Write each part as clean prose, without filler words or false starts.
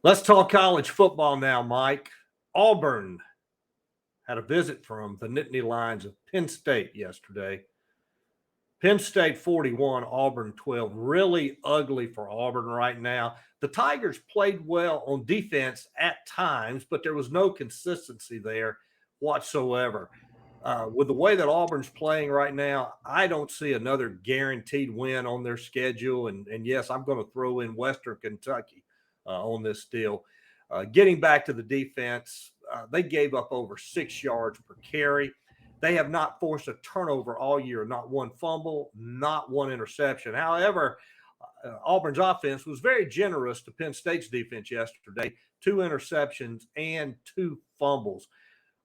Let's talk college football now, Mike. Auburn had a visit from the Nittany Lions of Penn State yesterday. Penn State 41, Auburn 12. Really ugly for Auburn right now. The Tigers played well on defense at times, but there was no consistency there whatsoever. With the way that Auburn's playing right now, I don't see another guaranteed win on their schedule. And yes, I'm going to throw in Western Kentucky on this deal. Getting back to the defense, they gave up over 6 yards per carry. They have not forced a turnover all year, not one fumble, not one interception. However, Auburn's offense was very generous to Penn State's defense yesterday. 2 interceptions and 2 fumbles.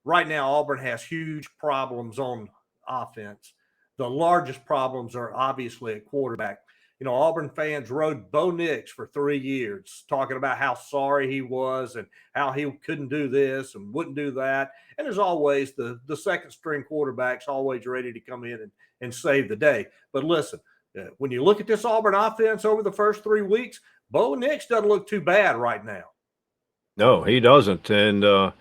Right now, Auburn has huge problems on offense. The largest problems are obviously at quarterback. You know, Auburn fans rode Bo Nix for 3 years, talking about how sorry he was and how he couldn't do this and wouldn't do that. And there's always the second string quarterback's always ready to come in and save the day. But listen, when you look at this Auburn offense over the first 3 weeks, Bo Nix doesn't look too bad right now. No, he doesn't. And,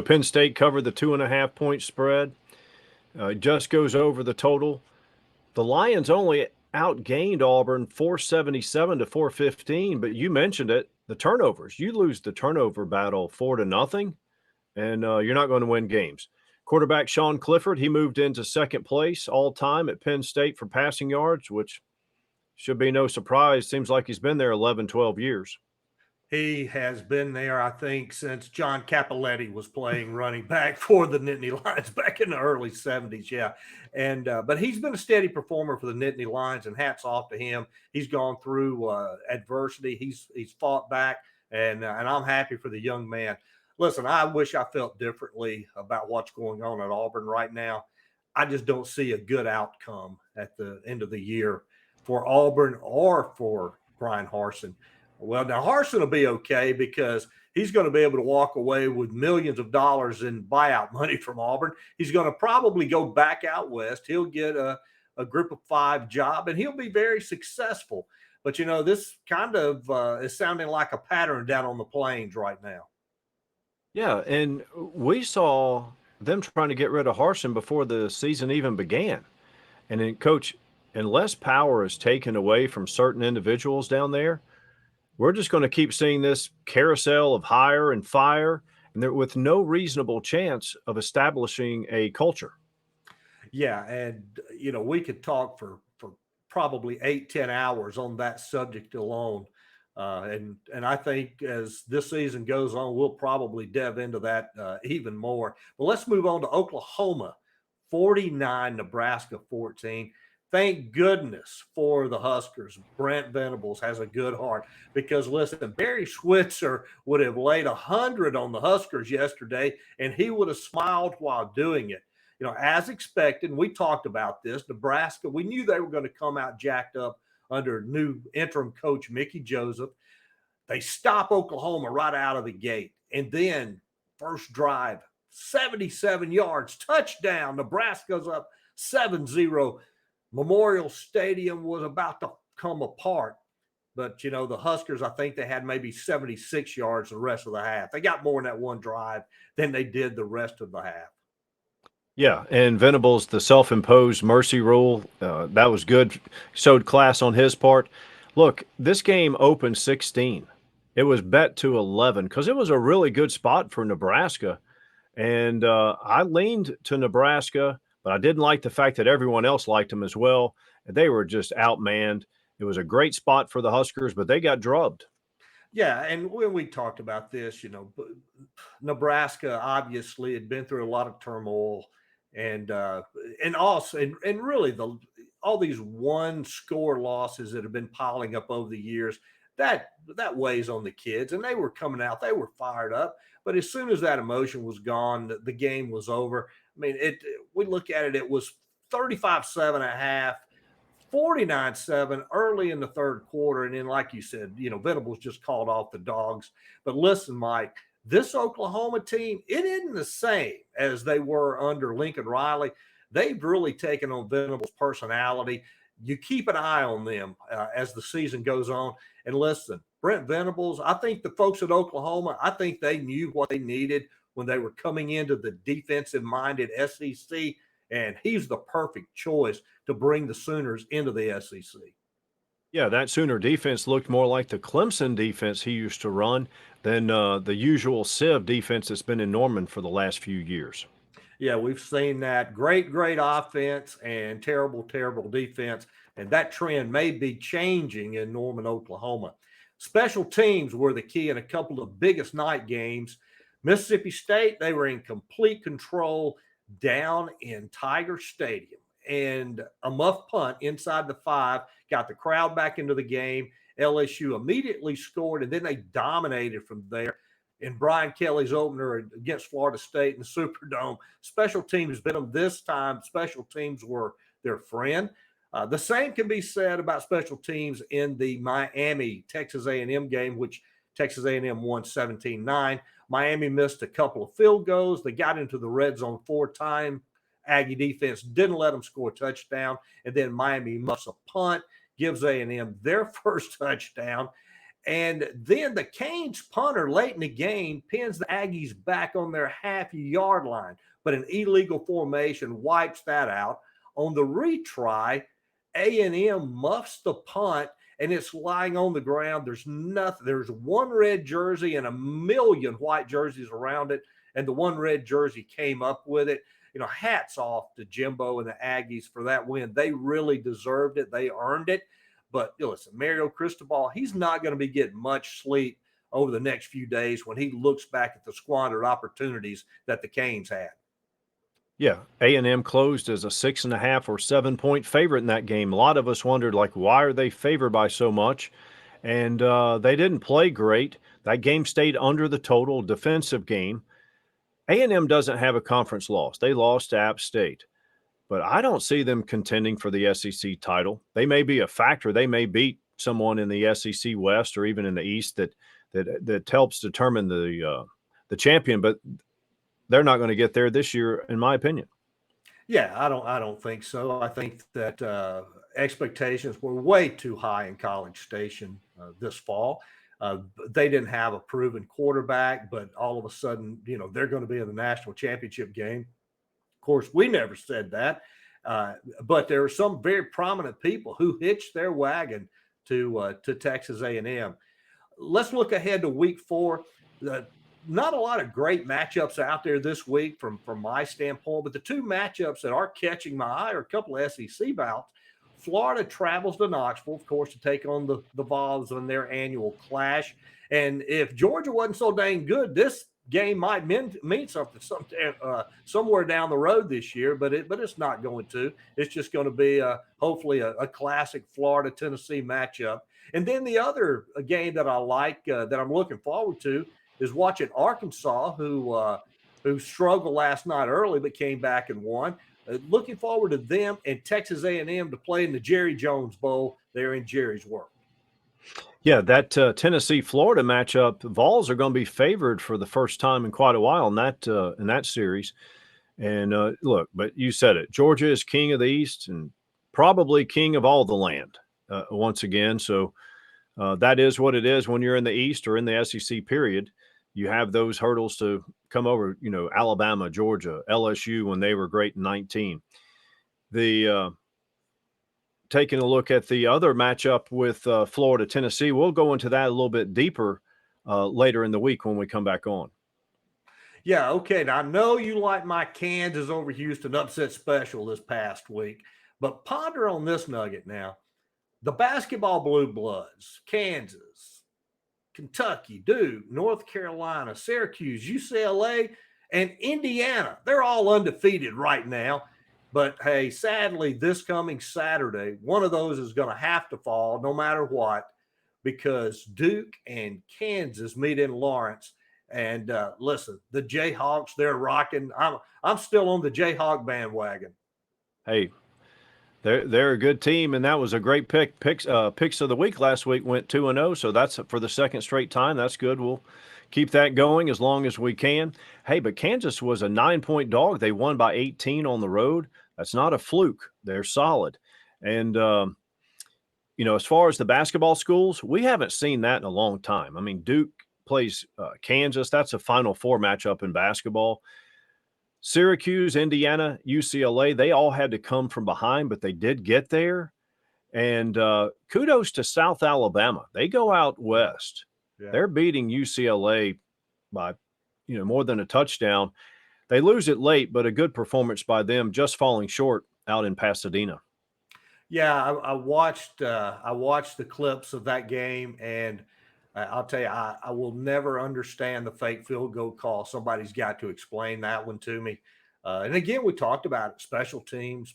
Penn State covered the 2.5-point spread. Just goes over the total. The Lions only outgained Auburn 477 to 415, but you mentioned it, the turnovers. You lose the turnover battle 4-0, and you're not going to win games. Quarterback Sean Clifford, he moved into second place all time at Penn State for passing yards, which should be no surprise. Seems like he's been there 11, 12 years. He has been there, I think, since John Capoletti was playing running back for the Nittany Lions back in the early 70s. Yeah. And, but he's been a steady performer for the Nittany Lions, and hats off to him. He's gone through adversity. He's fought back, and I'm happy for the young man. Listen, I wish I felt differently about what's going on at Auburn right now. I just don't see a good outcome at the end of the year for Auburn or for Brian Harsin. Well, now Harsin will be okay because he's going to be able to walk away with millions of dollars in buyout money from Auburn. He's going to probably go back out west. He'll get a group of 5 job, and he'll be very successful. But, this kind of is sounding like a pattern down on the plains right now. Yeah, and we saw them trying to get rid of Harsin before the season even began. And then, Coach, unless power is taken away from certain individuals down there, we're just going to keep seeing this carousel of hire and fire, and there with no reasonable chance of establishing a culture. Yeah, and we could talk for probably 8-10 hours on that subject alone, and I think as this season goes on, we'll probably delve into that even more. But let's move on to Oklahoma, 49, Nebraska 14. Thank goodness for the Huskers. Brent Venables has a good heart because, listen, Barry Switzer would have laid 100 on the Huskers yesterday, and he would have smiled while doing it. As expected, we talked about this, Nebraska, we knew they were going to come out jacked up under new interim coach Mickey Joseph. They stop Oklahoma right out of the gate. And then first drive, 77 yards, touchdown. Nebraska's up 7-0. Memorial Stadium was about to come apart. But, the Huskers, I think they had maybe 76 yards the rest of the half. They got more in that one drive than they did the rest of the half. Yeah, and Venables, the self-imposed mercy rule, that was good. Showed class on his part. Look, this game opened 16. It was bet to 11 because it was a really good spot for Nebraska. And I leaned to Nebraska, but I didn't like the fact that everyone else liked them as well. They were just outmanned. It was a great spot for the Huskers, but they got drubbed. Yeah, and when we talked about this, Nebraska obviously had been through a lot of turmoil, and also and really all these one score losses that have been piling up over the years, that weighs on the kids, and they were coming out, they were fired up, but as soon as that emotion was gone, the game was over. I mean, we look at it, it was 35-7 at half, 49-7 early in the third quarter. And then, like you said, Venables just called off the dogs. But listen, Mike, this Oklahoma team, it isn't the same as they were under Lincoln Riley. They've really taken on Venables' personality. You keep an eye on them as the season goes on. And listen, Brent Venables, I think the folks at Oklahoma, I think they knew what they needed when they were coming into the defensive-minded SEC, and he's the perfect choice to bring the Sooners into the SEC. Yeah, that Sooner defense looked more like the Clemson defense he used to run than the usual Civ defense that's been in Norman for the last few years. Yeah, we've seen that great, great offense and terrible, terrible defense. And that trend may be changing in Norman, Oklahoma. Special teams were the key in a couple of biggest night games. Mississippi State, they were in complete control down in Tiger Stadium. And a muff punt inside the 5 got the crowd back into the game. LSU immediately scored, and then they dominated from there in Brian Kelly's opener against Florida State in the Superdome. Special teams bit them this time. Special teams were their friend. The same can be said about special teams in the Miami Texas A&M game, which Texas A&M won 17-9. Miami missed a couple of field goals. They got into the red zone 4 times. Aggie defense didn't let them score a touchdown, and then Miami muffs a punt, gives A&M their first touchdown. And then the Canes punter late in the game pins the Aggies back on their half-yard line, but an illegal formation wipes that out. On the retry, A&M muffs the punt, and it's lying on the ground. There's nothing. There's one red jersey and a million white jerseys around it, and the one red jersey came up with it. You know, hats off to Jimbo and the Aggies for that win. They really deserved it. They earned it. But listen, Mario Cristobal, he's not going to be getting much sleep over the next few days when he looks back at the squandered opportunities that the Canes had. Yeah, A&M closed as a 6.5 or 7 point favorite in that game. A lot of us wondered, like, why are they favored by so much? And they didn't play great. That game stayed under the total, defensive game. A&M doesn't have a conference loss. They lost to App State. But I don't see them contending for the SEC title. They may be a factor. They may beat someone in the SEC West or even in the East that helps determine the champion. But they're not going to get there this year, in my opinion. Yeah, I don't think so. I think that expectations were way too high in College Station this fall. They didn't have a proven quarterback, but all of a sudden, you know, they're going to be in the national championship game. Of course, we never said that, but there are some very prominent people who hitched their wagon to Texas A&M. Let's look ahead to Week 4. Not a lot of great matchups out there this week from my standpoint, but the two matchups that are catching my eye are a couple of SEC bouts. Florida travels to Knoxville, of course, to take on the Vols in their annual clash. And if Georgia wasn't so dang good, this game might mean something somewhere down the road this year, but it's not going to. It's just going to be hopefully a classic Florida-Tennessee matchup. And then the other game that I like that I'm looking forward to is watching Arkansas, who struggled last night early but came back and won. Looking forward to them and Texas A&M to play in the Jerry Jones Bowl there in Jerry's World. Yeah, that Tennessee-Florida matchup, the Vols are going to be favored for the first time in quite a while in that series. And look, but you said it. Georgia is king of the East and probably king of all the land once again. So that is what it is when you're in the East or in the SEC period. You have those hurdles to come over, you know, Alabama, Georgia, LSU when they were great in 19. Taking a look at the other matchup with Florida, Tennessee, we'll go into that a little bit deeper later in the week when we come back on. Yeah, okay. Now, I know you like my Kansas over Houston upset special this past week, but ponder on this nugget now. The basketball blue bloods, Kansas, Kentucky, Duke, North Carolina, Syracuse, UCLA, and Indiana, they're all undefeated right now. But hey, sadly, this coming Saturday, one of those is going to have to fall no matter what, because Duke and Kansas meet in Lawrence. And listen, the Jayhawks, they're rocking. I'm still on the Jayhawk bandwagon. Hey, they're a good team, and that was a great pick. Picks of the week last week went 2-0, so that's for the second straight time. That's good. We'll keep that going as long as we can. Hey, but Kansas was a 9-point dog. They won by 18 on the road. That's not a fluke. They're solid. And as far as the basketball schools, we haven't seen that in a long time. I mean, Duke plays Kansas. That's a Final Four matchup in basketball. Syracuse, Indiana, UCLA, they all had to come from behind, but they did get there. And kudos to South Alabama. They go out west. Yeah. They're beating UCLA by, more than a touchdown. They lose it late, but a good performance by them, just falling short out in Pasadena. Yeah, I watched the clips of that game, and I'll tell you, I will never understand the fake field goal call. Somebody's got to explain that one to me. And again, we talked about it. Special teams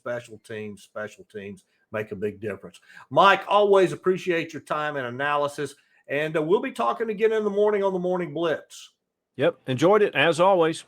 make a big difference. Mike, always appreciate your time and analysis. And we'll be talking again in the morning on the Morning Blitz. Yep. Enjoyed it as always.